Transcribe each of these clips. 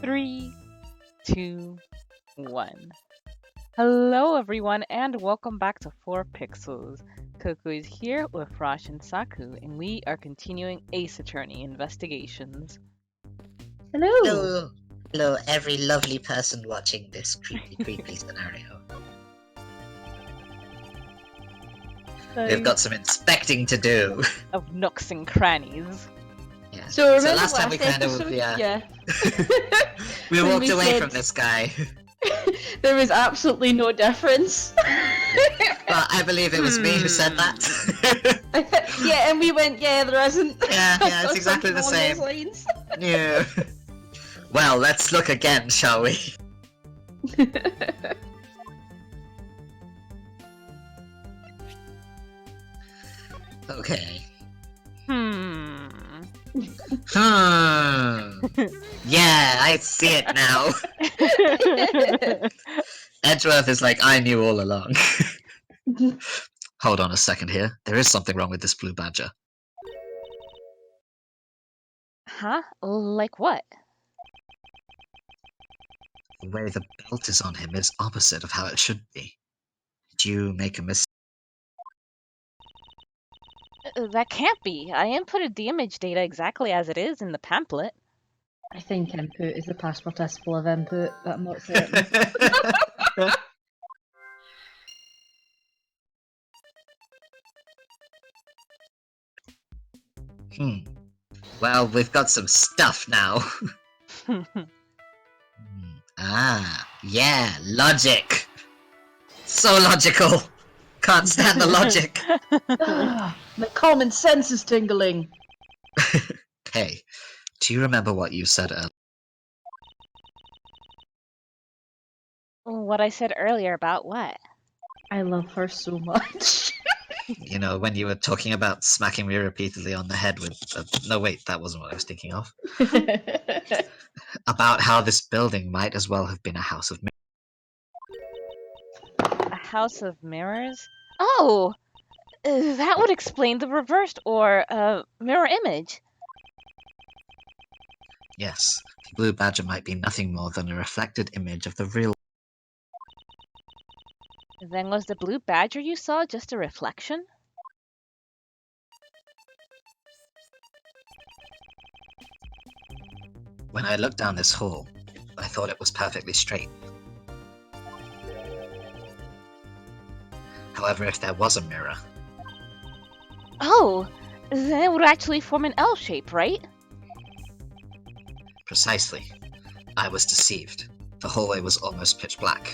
Three, two, one. Hello, everyone, and welcome back to 4 Pixels. Coco is here with Rosh and Saku, and we are continuing Ace Attorney investigations. Hello! Hello, hello, every lovely person watching this creepy scenario. We've got some inspecting to do. Of nooks and crannies. Yeah. So remember last time we kind of episode? yeah. we When walked we away said- from this guy. There was absolutely no difference. Well, I believe it was me who said that. Yeah, and we went, yeah, there isn't. Yeah, it's Or exactly the something same. along those lines. Yeah. Well, let's look again, shall we? Okay. Hmm. Yeah, I see it now. Edgeworth is like, I knew all along. Hold on a second here. There is something wrong with this blue badger. Huh? Like what? The way the belt is on him is opposite of how it should be. Did you make a mistake? That can't be. I inputted the image data exactly as it is in the pamphlet. I think input is the past participle of input, but I'm not certain. Well, we've got some stuff now. Yeah, logic. So logical. Can't stand the logic. My common sense is tingling. Hey, do you remember what you said earlier? What I said earlier about what? I love her so much. You know, when you were talking about smacking me repeatedly on the head with... no, wait, that wasn't what I was thinking of. About how this building might as well have been a house of... A house of mirrors? Oh! That would explain the reversed or mirror image. Yes, the blue badger might be nothing more than a reflected image of the real... Then was the blue badger you saw just a reflection? When I looked down this hall, I thought it was perfectly straight. However, if there was a mirror, Oh! Then it would actually form an L shape, right? precisely, I was deceived. The hallway was almost pitch black.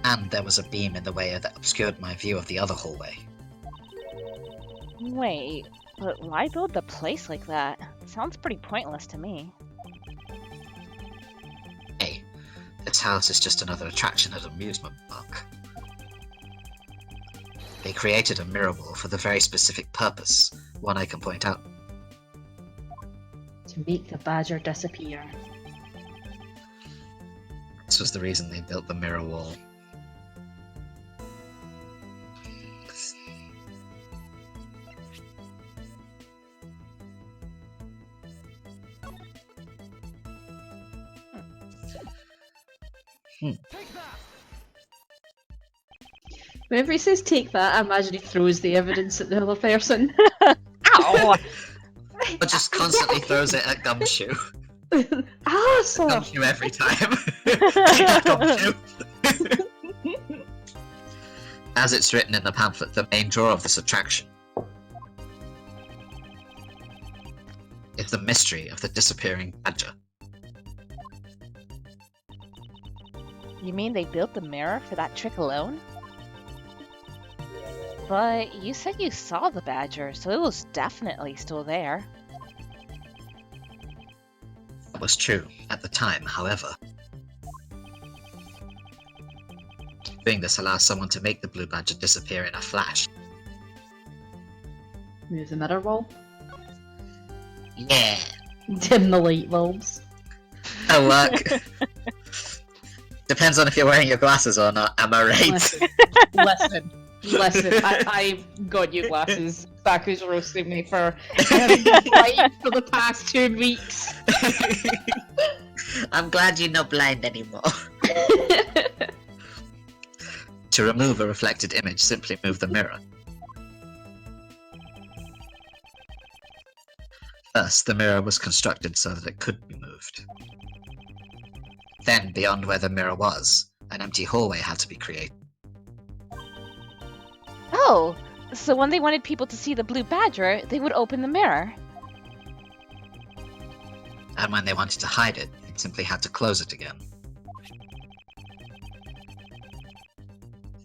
And there was a beam in the way that obscured my view of the other hallway. Wait, but why build the place like that? Sounds pretty pointless to me. Hey, this house is just another attraction at an amusement park. They created a mirror wall for the very specific purpose, one I can point out. To make the badger disappear. This was the reason they built the mirror wall. Whenever he says take that, I imagine he throws the evidence at the other person. Ow! But just constantly throws it at Gumshoe. Awesome! Gumshoe every time. Gumshoe. As it's written in the pamphlet, the main draw of this attraction is the mystery of the disappearing badger. You mean they built the mirror for that trick alone? But you said you saw the badger, so it was definitely still there. That was true at the time, however. Doing this allows someone to make the blue badger disappear in a flash. Move the mirror wall. Yeah, Dim the light bulbs. that'll work. Depends on if you're wearing your glasses or not, am I right? Listen. Listen, I got you glasses. Baku's roasting me for having been blind for the past 2 weeks. I'm glad you're not blind anymore. To remove a reflected image, simply move the mirror. First, the mirror was constructed so that it could be moved. Then, beyond where the mirror was, an empty hallway had to be created. Oh, so when they wanted people to see the blue badger, they would open the mirror. And when they wanted to hide it, they simply had to close it again.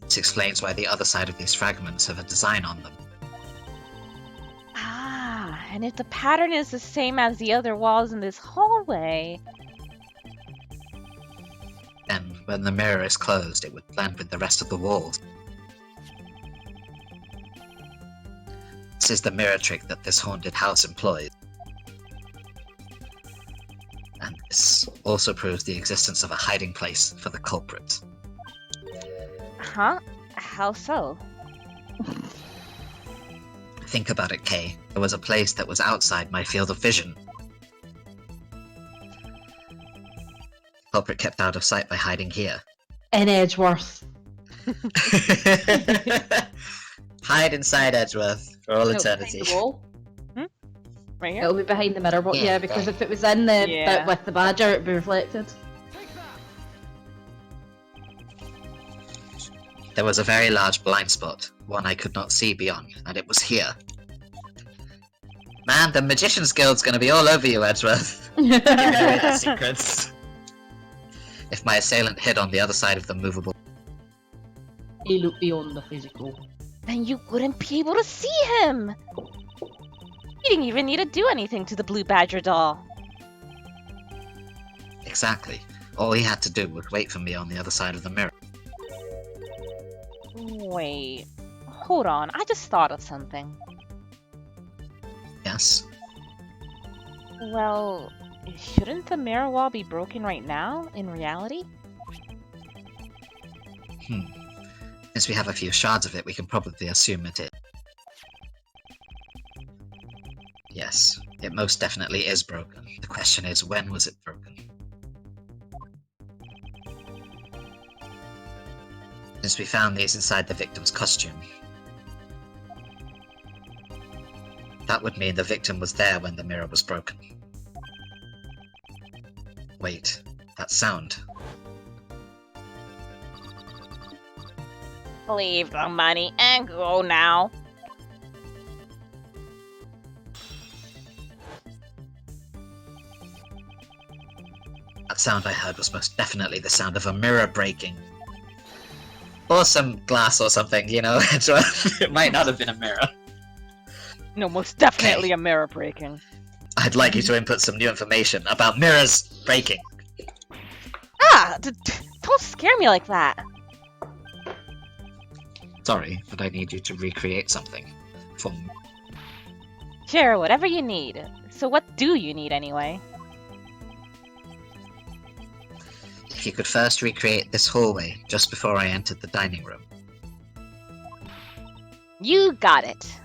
This explains why the other side of these fragments have a design on them. Ah, and if the pattern is the same as the other walls in this hallway... Then, when the mirror is closed, it would blend with the rest of the walls. This is the mirror trick that this haunted house employs. And this also proves the existence of a hiding place for the culprit. Huh? How so? Think about it, Kay. There was a place that was outside my field of vision. The culprit kept out of sight by hiding here. In Edgeworth. Hide inside Edgeworth for all eternity. Behind the wall. Right here? It'll be behind the mirror, but Yeah, yeah, because if it was in the Yeah. bit with the badger, it'd be reflected. There was a very large blind spot, one I could not see beyond, and it was here. Man, the Magician's Guild's gonna be all over you, Edgeworth. Giving away their secrets. If my assailant hid on the other side of the movable, He looked beyond the physical. Then you wouldn't be able to see him! You didn't even need to do anything to the blue badger doll. exactly. All he had to do was wait for me on the other side of the mirror. Wait, hold on, I just thought of something. Yes? Well, shouldn't the mirror wall be broken right now, in reality? Since we have a few shards of it, we can probably assume it is. Yes, it most definitely is broken. The question is, when was it broken? Since we found these inside the victim's costume, that would mean the victim was there when the mirror was broken. Wait, that sound. Leave the money and go now. That sound I heard was most definitely the sound of a mirror breaking. Or some glass or something, you know? It might not have been a mirror. No, most definitely a mirror breaking. I'd like you to input some new information about mirrors breaking. Ah! Don't scare me like that. Sorry, but I need you to recreate something. For me. Sure, whatever you need. So what do you need anyway? If you could first recreate this hallway just before I entered the dining room. You got it.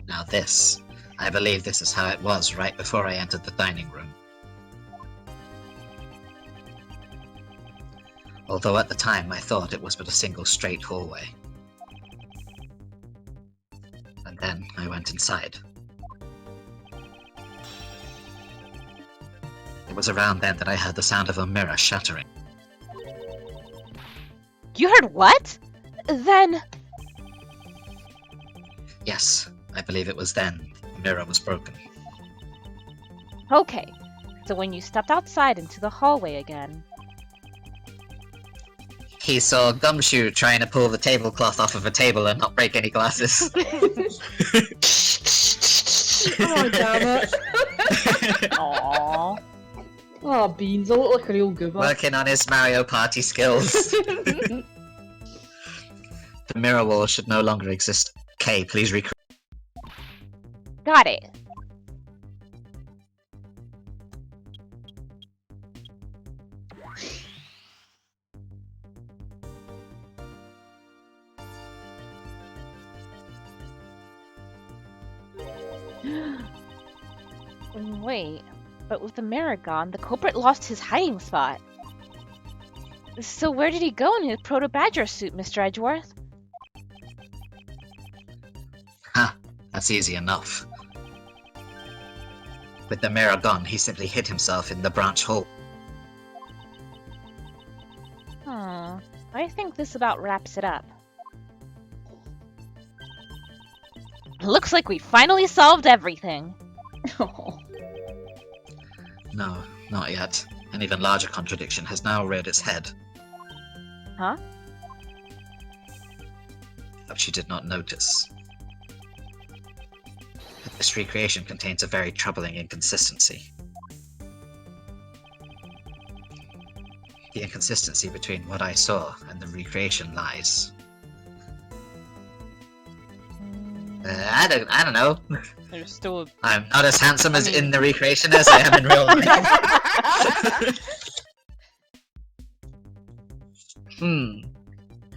Now this, I believe this is how it was right before I entered the dining room. Although at the time I thought it was but a single straight hallway. And then I went inside. It was around then that I heard the sound of a mirror shattering. You heard what? Then... Yes, I believe it was then the mirror was broken. Okay, so when you stepped outside into the hallway again... He saw Gumshoe trying to pull the tablecloth off of a table and not break any glasses. Oh, damn it. Aww. Oh, Beans, I look like a real goober. Working on his Mario Party skills. The mirror wall should no longer exist. K, please recreate. Got it. Wait, but with the mirror gone, the culprit lost his hiding spot. So where did he go in his proto-badger suit, Mr. Edgeworth? Ha, that's easy enough. With the mirror gone, he simply hid himself in the branch hole. I think this about wraps it up. Looks like we finally solved everything. Oh. No, not yet. An even larger contradiction has now reared its head. Huh? But you did not notice. This recreation contains a very troubling inconsistency. The inconsistency between what I saw and the recreation lies. I don't know. There's still I'm not as handsome as in the recreation as I am in real life.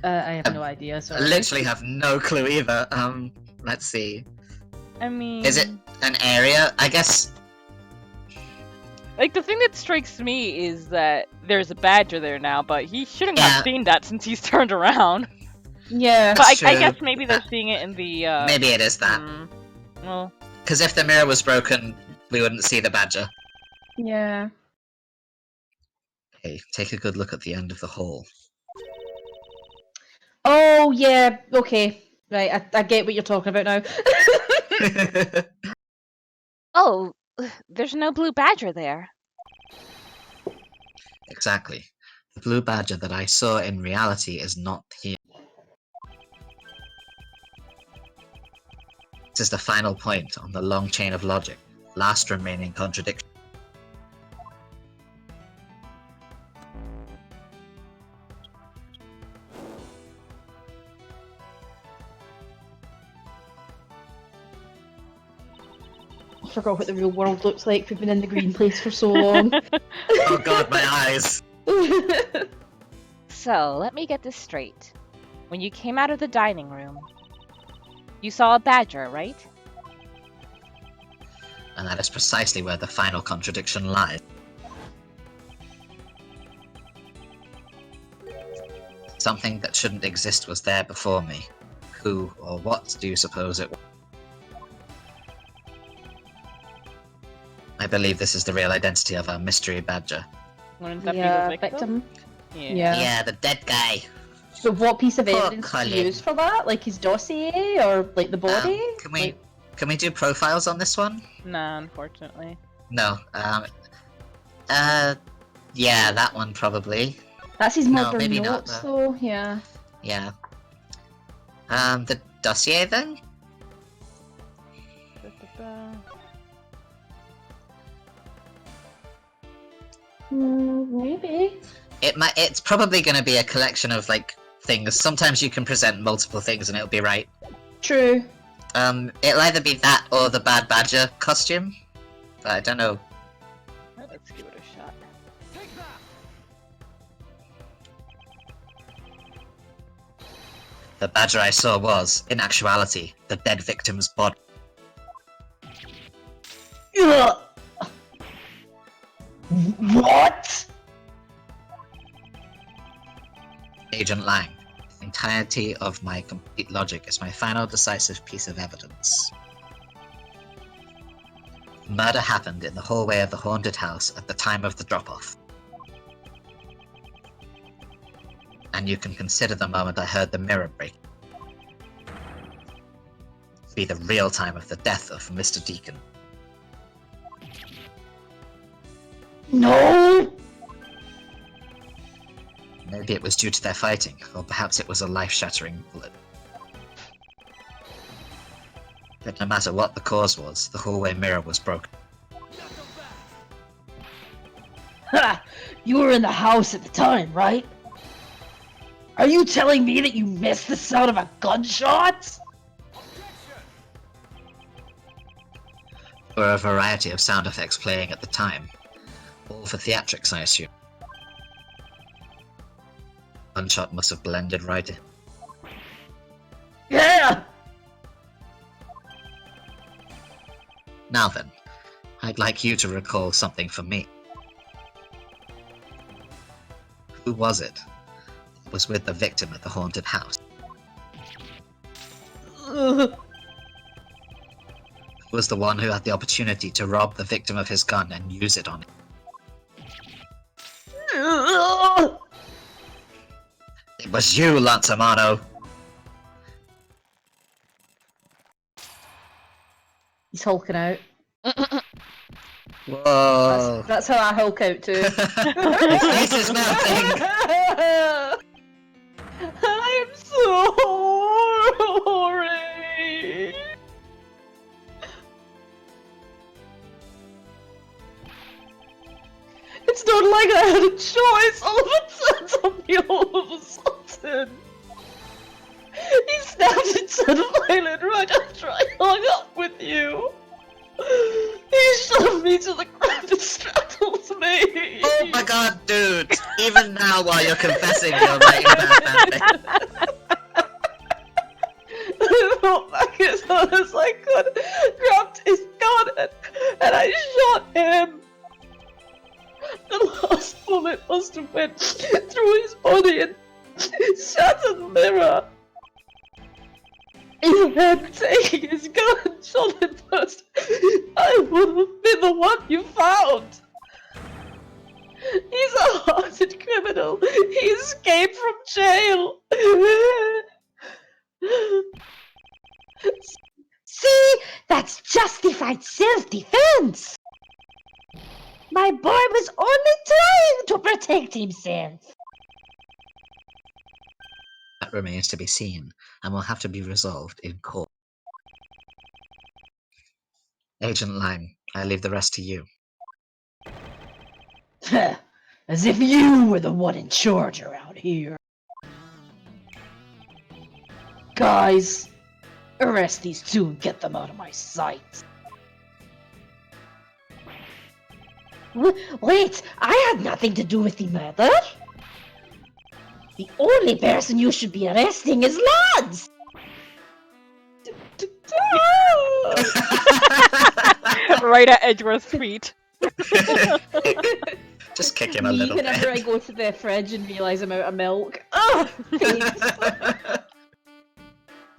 I have no idea, I sorry. literally have no clue either. Let's see. I mean... Is it an area? I guess... Like, the thing that strikes me is that there's a badger there now, but he shouldn't Yeah. have seen that since he's turned around. Yeah. But That's I true. guess maybe they're seeing it in the, Maybe it is that. Well... Because if the mirror was broken, we wouldn't see the badger. Yeah. Okay, take a good look at the end of the hall. Oh, yeah, okay. Right, I get what you're talking about now. Oh, there's no blue badger there. Exactly. The blue badger that I saw in reality is not here. This is the final point on the long chain of logic, last remaining contradiction. I forgot what the real world looks like. We've been in the green place for so long. Oh god, my eyes! So, let me get this straight. When you came out of the dining room, you saw a badger, right? And that is precisely where the final contradiction lies. Something that shouldn't exist was there before me. Who or what do you suppose it was? I believe this is the real identity of our mystery badger. Wouldn't that Yeah, be the victim? Yeah. Yeah, the dead guy. So what piece of Poor evidence do you Colin. use for that? Like his dossier or like the body? Can we do profiles on this one? Nah, unfortunately. No. Yeah, that one probably. That's his No, murder maybe not, notes though. though, yeah. Yeah. The dossier then? Maybe. It's probably going to be a collection of like things. Sometimes you can present multiple things and it'll be right. True. It'll either be that or the bad badger costume. But I don't know. Let's give it a shot. The badger I saw was, in actuality, the dead victim's body. Ugh. What? Agent Lang. The entirety of my complete logic is my final decisive piece of evidence. Murder happened in the hallway of the haunted house at the time of the drop-off. And you can consider the moment I heard the mirror break to be the real time of the death of Mr. Deacon. No! Maybe it was due to their fighting, or perhaps it was a life-shattering bullet. But no matter what the cause was, the hallway mirror was broken. Ha! You were in the house at the time, right? Are you telling me that you missed the sound of a gunshot? There were a variety of sound effects playing at the time. All for theatrics, I assume. Gunshot must have blended right in. Yeah! Now then, I'd like you to recall something for me. Who was it that was with the victim at the haunted house? Who was the one who had the opportunity to rob the victim of his gun and use it on him? It was you, Lanzamano! He's hulking out. Whoa! That's how I hulk out too. His face is melting! I'm sorry! It's not like I had a choice. All of it turns on me all of a sudden. He snapped and said violent right after I hung up with you. He shoved me to the ground and strangled me. Oh my god, dude! Even now, while you're confessing, you're writing bad fanfic. I felt back as hard as I could, grabbed his gun, and I shot him. The last bullet must have went through his body and shattered the mirror. If I had taken his gun and shot him first, I would have been the one you found. He's a haunted criminal. He escaped from jail. See, that's justified self-defense. My boy was only trying to protect himself. That remains to be seen, and will have to be resolved in court. Agent Lang, I leave the rest to you. As if you were the one in charge around here. Guys, arrest these two and get them out of my sight. Wait, I had nothing to do with the murder. The only person you should be arresting is Lads! Right at Edgeworth's feet. Just kick him a little bit. Whenever I go to the fridge and realise I'm out of milk. Oh,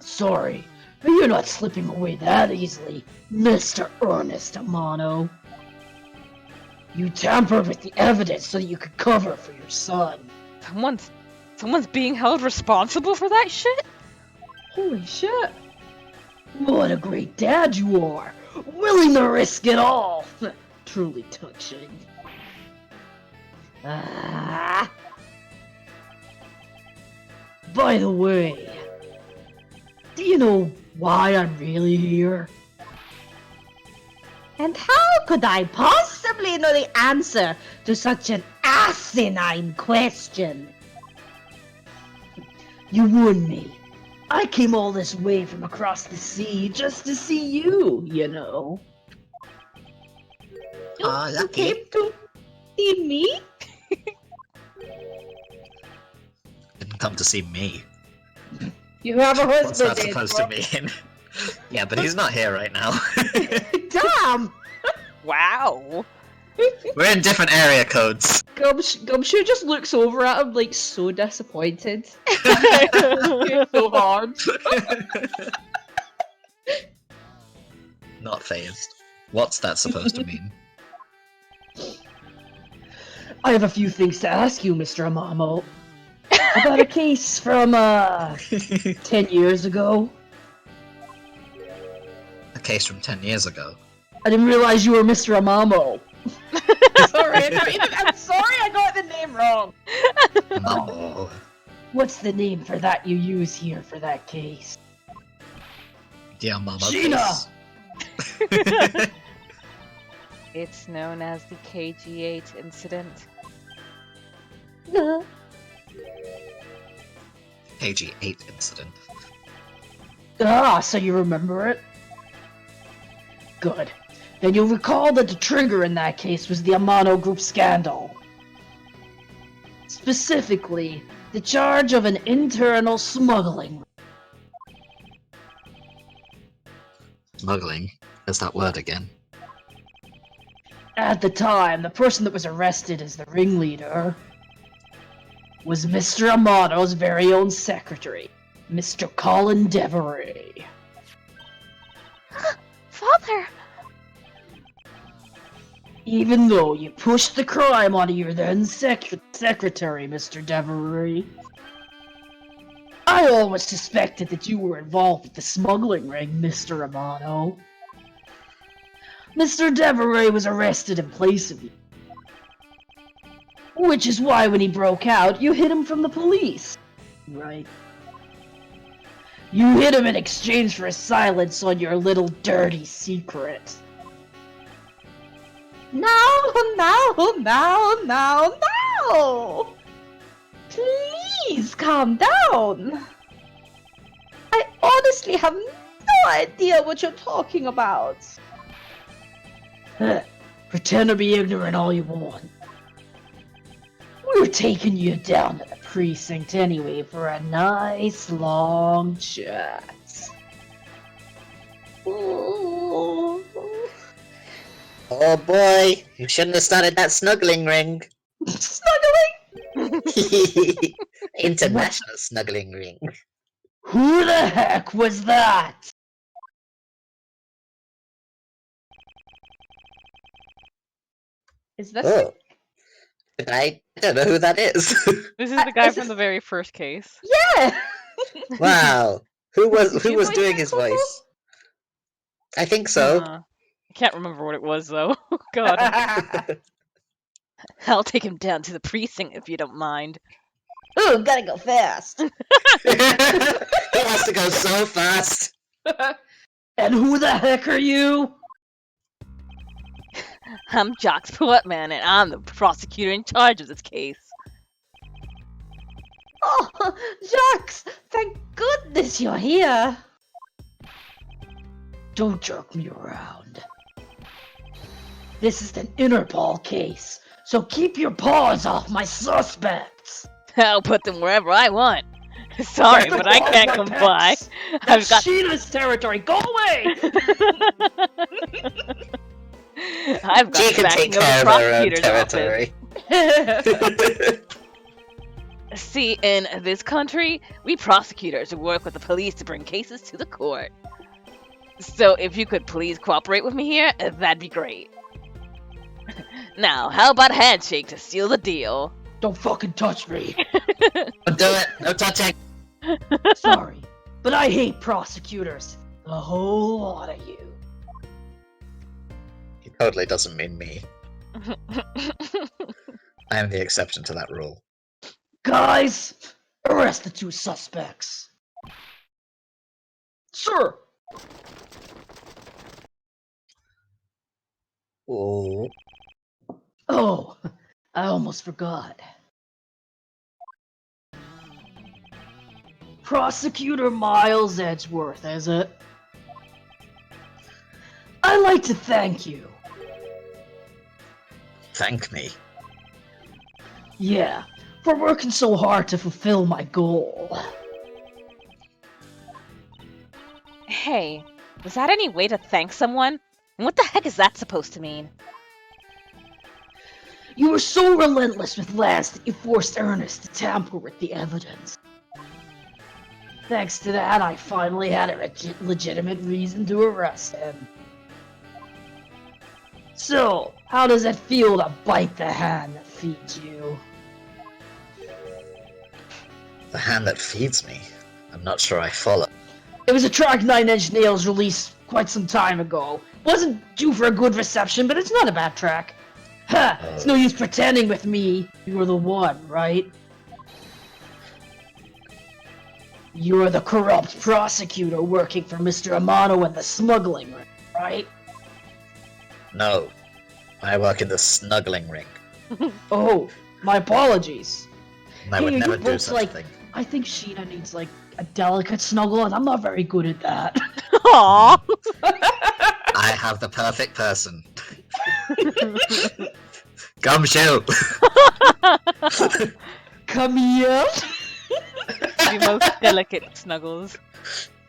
sorry, but you're not slipping away that easily, Mr. Ernest Amano. You tampered with the evidence so that you could cover for your son. Someone's being held responsible for that shit? Holy shit. What a great dad you are! Willing to risk it all! Truly touching. Ah. By the way, do you know why I'm really here? And how could I possibly know the answer to such an asinine question? You warned me. I came all this way from across the sea just to see you, you know. Aw, You lucky. came to see me? Didn't come to see me. You have a What's that husband, supposed to mean? Yeah, but he's not here right now. Damn! Wow. We're in different area codes. Gumshoe just looks over at him like so disappointed. So hard. Not phased. What's that supposed to mean? I have a few things to ask you, Mr. Amamo. About a case from, 10 years ago. A case from 10 years ago. I didn't realize you were Mr. Amamo. Sorry, I'm sorry I got the name wrong. Oh, What's the name for that you use here for that case? dear mama. Sheena! Face. It's known as the KG8 incident. KG8 incident. Ah, so you remember it? Good. Then you'll recall that the trigger in that case was the Amano Group scandal. Specifically, the charge of an internal smuggling. Smuggling? There's that word again. At the time, the person that was arrested as the ringleader was Mr. Amano's very own secretary, Mr. Colin Devery. Father! Even though you pushed the crime onto your then secretary, Mr. Devery, I always suspected that you were involved with the smuggling ring, Mr. Amano. Mr. Devery was arrested in place of you. Which is why when he broke out, you hid him from the police. Right. You hid him in exchange for a silence on your little dirty secret. No! Please calm down. I honestly have no idea what you're talking about. Pretend to be ignorant all you want. We're taking you down to the precinct anyway for a nice long chat. Ooh. Oh boy, you shouldn't have started that snuggling ring. Snuggling? International snuggling ring. Who the heck was that? Is this Oh. I don't know who that is. This is the guy is from this- the very first case. Yeah! Wow. Who Did was you voice doing that, his Coco? voice? I think so. I can't remember what it was though. God, I'll take him down to the precinct if you don't mind. Ooh, gotta go fast. He wants to go so fast. And who the heck are you? I'm Jock's Portman, and I'm the prosecutor in charge of this case. Oh, Jacques! Thank goodness you're here. Don't jerk me around. This is an Interpol case, so keep your paws off my suspects. I'll put them wherever I want. Sorry, Get the but I paws, can't my comply. pets. I've That's got. Sheena's territory. Go away! I've got She the can backing take of care the of her own prosecutor's office. territory. See, in this country, we prosecutors work with the police to bring cases to the court. So if you could please cooperate with me here, that'd be great. Now, how about a handshake to seal the deal? Don't fucking touch me. Don't do it. No touching. Sorry, but I hate prosecutors. A whole lot of you. He totally doesn't mean me. I am the exception to that rule. Guys, arrest the two suspects. Sir. Oh. Oh, I almost forgot. Prosecutor Miles Edgeworth, is it? I'd like to thank you. Thank me. Yeah, for working so hard to fulfill my goal. Hey, is that any way to thank someone? And what the heck is that supposed to mean? You were so relentless with Lance that you forced Ernest to tamper with the evidence. Thanks to that, I finally had a legitimate reason to arrest him. So, how does it feel to bite the hand that feeds you? The hand that feeds me. I'm not sure I follow. It was a track 9 Inch Nails released quite some time ago. Wasn't due for a good reception, but it's not a bad track. Ha! It's no use pretending with me. You're the one, right? You're the corrupt prosecutor working for Mr. Amano and the smuggling ring, right? No. I work in the snuggling ring. Oh, my apologies. I would Hey, are never you do both, such like, a thing. I think Sheena needs, like, a delicate snuggle, and I'm not very good at that. Aww. I have the perfect person. Gumshoe! Come here! The most delicate snuggles.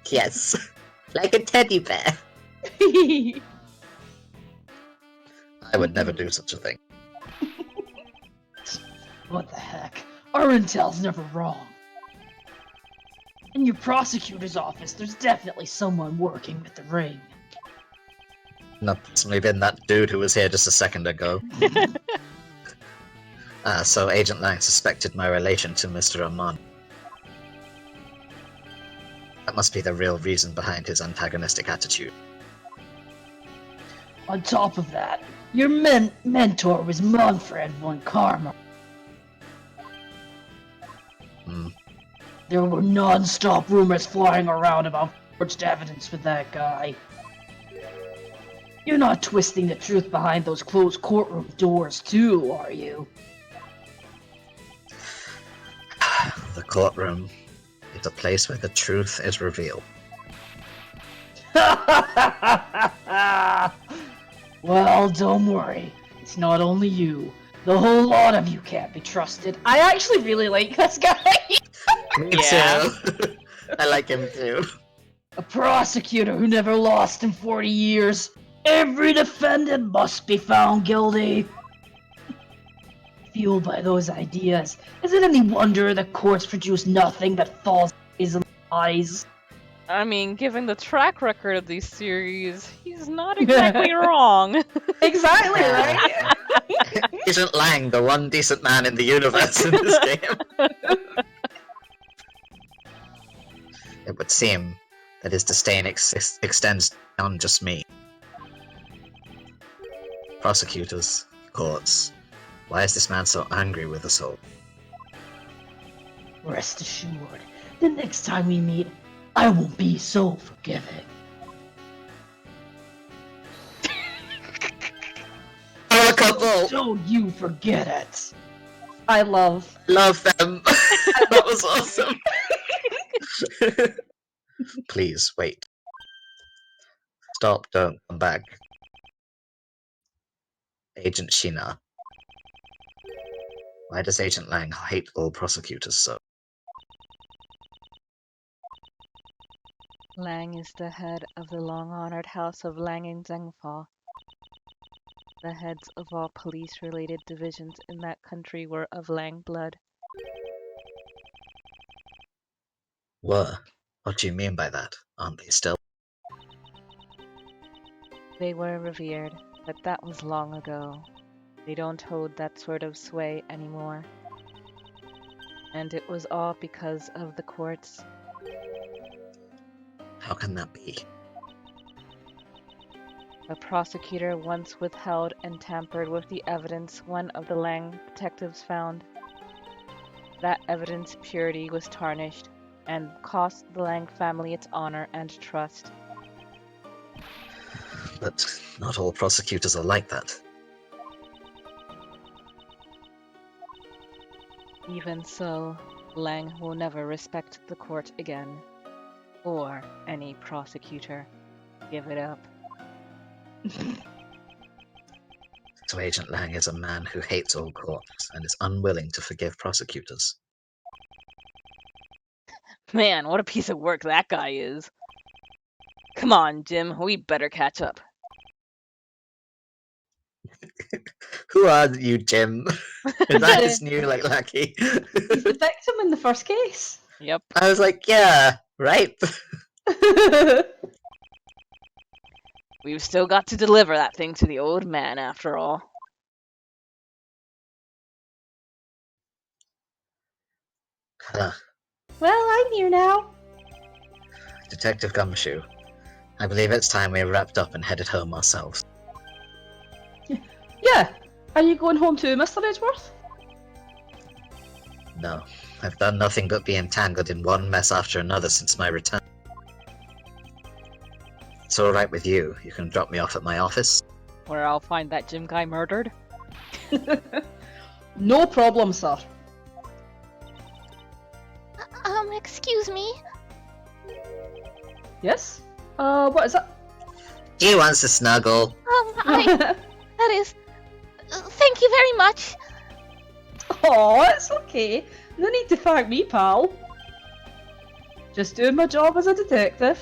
Yes. Like a teddy bear. I would never do such a thing. What the heck? Our intel's never wrong. In your prosecutor's office, there's definitely someone working with the ring. Not possibly been that dude who was here just a second ago. So Agent Lang suspected my relation to Mr. Amon. That must be the real reason behind his antagonistic attitude. On top of that, your mentor was Manfred von Karma. Hmm. There were non-stop rumors flying around about forged evidence with that guy. You're not twisting the truth behind those closed courtroom doors too, are you? The courtroom is a place where the truth is revealed. Well, don't worry. It's not only you. The whole lot of you can't be trusted. I actually really like this guy. Me Yeah. too. I like him too. A prosecutor who never lost in 40 years. Every defendant must be found guilty. Fueled by those ideas, is it any wonder the courts produce nothing but false lies? I mean, given the track record of these series, he's not exactly wrong. Exactly, right? Agent Lang, the one decent man in the universe in this game. It would seem that his disdain extends beyond just me. Prosecutors, courts. Why is this man so angry with us all? Rest assured, the next time we meet, I won't be so forgiving. Oh, a couple! Don't you forget it. I love. Love them! That was awesome! Please, wait. Stop, don't come back. Agent Sheena. Why does Agent Lang hate all prosecutors so? Lang is the head of the long-honored house of Lang and Zhengfa. The heads of all police-related divisions in that country were of Lang blood. Were? What do you mean by that? Aren't they still? They were revered, but that was long ago. They don't hold that sort of sway anymore. And it was all because of the courts. How can that be? A prosecutor once withheld and tampered with the evidence one of the Lang detectives found. That evidence purity was tarnished and cost the Lang family its honor and trust. But not all prosecutors are like that. Even so, Lang will never respect the court again. Or any prosecutor. Give it up. So Agent Lang is a man who hates all courts and is unwilling to forgive prosecutors. Man, what a piece of work that guy is. Come on, Jim, we better catch up. Who are you, Jim? Is that his new lackey? He's the victim in the first case. Yep. I was like, yeah, right. We've still got to deliver that thing to the old man, after all. Huh. Well, I'm here now. Detective Gumshoe, I believe it's time we wrapped up and headed home ourselves. Yeah. Are you going home too, Mr. Edgeworth? No, I've done nothing but be entangled in one mess after another since my return. It's alright with you. You can drop me off at my office. Where I'll find that Jim guy murdered. No problem, sir. Excuse me? Yes? What is that? He wants to snuggle. That is... thank you very much. Oh, it's okay. No need to thank me, pal. Just doing my job as a detective.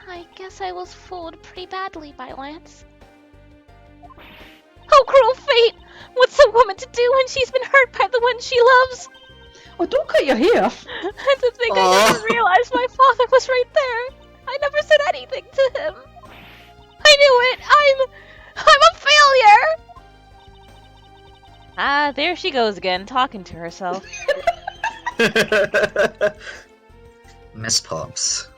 I guess I was fooled pretty badly by Lance. Oh, cruel fate! What's a woman to do when she's been hurt by the one she loves? Oh, don't cut your hair. And to think I Aw. never realized my father was right there. I never said anything to him. I knew it! I'm a failure! Ah, there she goes again, talking to herself. Miss Pops.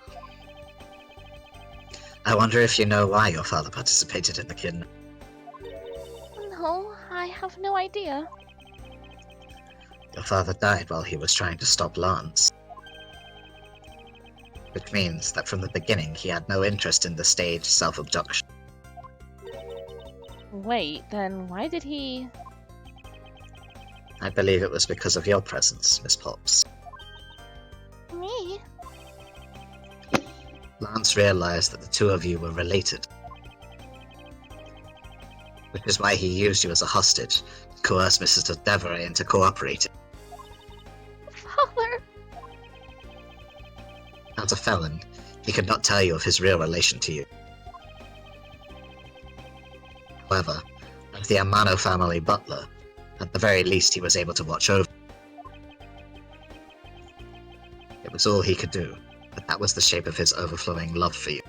I wonder if you know why your father participated in the kidnapping. No, I have no idea. Your father died while he was trying to stop Lance. Which means that from the beginning he had no interest in the staged self-abduction. Wait, then why did he... I believe it was because of your presence, Miss Pops. Me? Lance realized that the two of you were related. Which is why he used you as a hostage to coerce Mrs. Deveray into cooperating. Father? As a felon, he could not tell you of his real relation to you. However, as the Amano family butler, at the very least he was able to watch over. It was all he could do, but that was the shape of his overflowing love for you.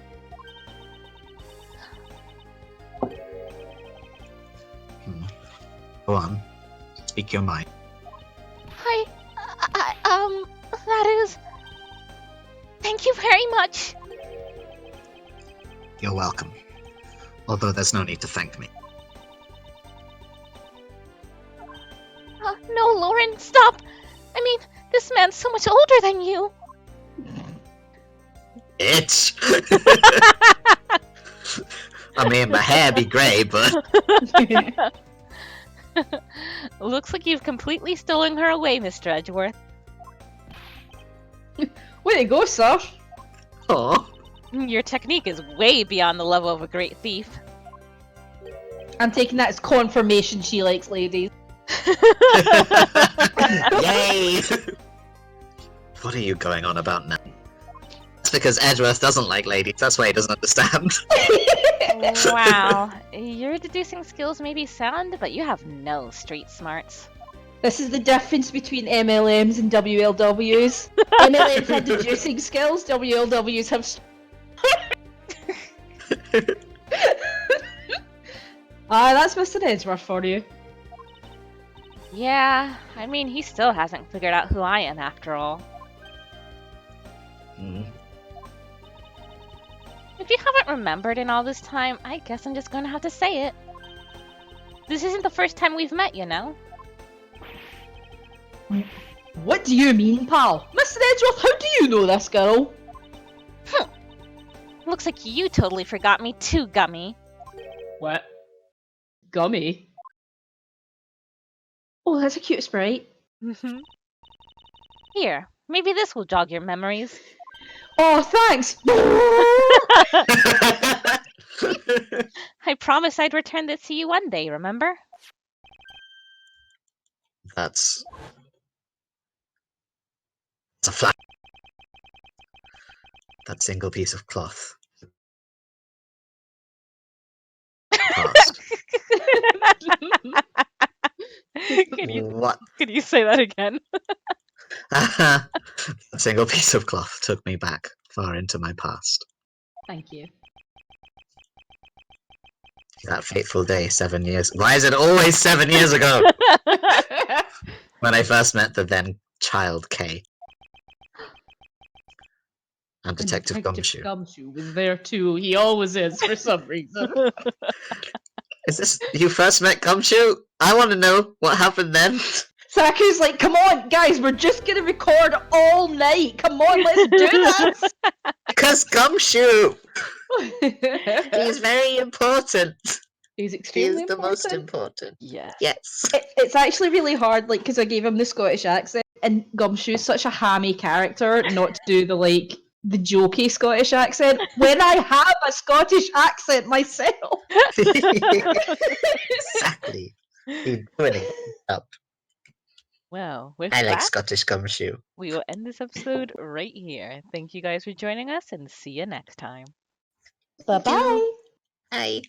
Go on. Speak your mind. That is... Thank you very much. You're welcome. Although there's no need to thank me. No, Lauren, stop! I mean, this man's so much older than you. Itch! I mean, my hair be grey, but... Looks like you've completely stolen her away, Mr. Edgeworth. Way to go, sir. Oh. Your technique is way beyond the level of a great thief. I'm taking that as confirmation she likes ladies. Yay! What are you going on about now? It's because Edgeworth doesn't like ladies, that's why he doesn't understand. Wow. Your deducing skills may be sound, but you have no street smarts. This is the difference between MLMs and WLWs. MLMs have deducing skills, WLWs have... that's Mr. Edgeworth for you. Yeah, I mean, he still hasn't figured out who I am after all. If you haven't remembered in all this time, I guess I'm just gonna have to say it. This isn't the first time we've met, you know? What do you mean, pal? Mr. Edgeworth, how do you know this girl? Looks like you totally forgot me too, Gummy. What? Gummy? Oh, that's a cute sprite. Here, maybe this will jog your memories. Oh, thanks! I promised I'd return this to you one day, remember? That's a flat. That single piece of cloth. Past. Can you say that again? That single piece of cloth took me back far into my past. Thank you. That fateful day 7 years. Why is it always 7 years ago? When I first met the then child Kay. And Detective Gumshoe. Gumshoe was there too. He always is for some reason. Is this you first met Gumshoe? I want to know what happened then. Saku's like, come on, guys, we're just gonna record all night. Come on, let's do this. Because Gumshoe! He's very important. He's extremely He's the important. most important. Yeah. Yes. It's actually really hard, like, because I gave him the Scottish accent. and Gumshoe's such a hammy character not to do the jokey Scottish accent when I have a Scottish accent myself. Exactly. You're doing a good job. Well, with I like that, Scottish gumshoe. we will end this episode right here. Thank you guys for joining us and see you next time. Bye bye. Bye.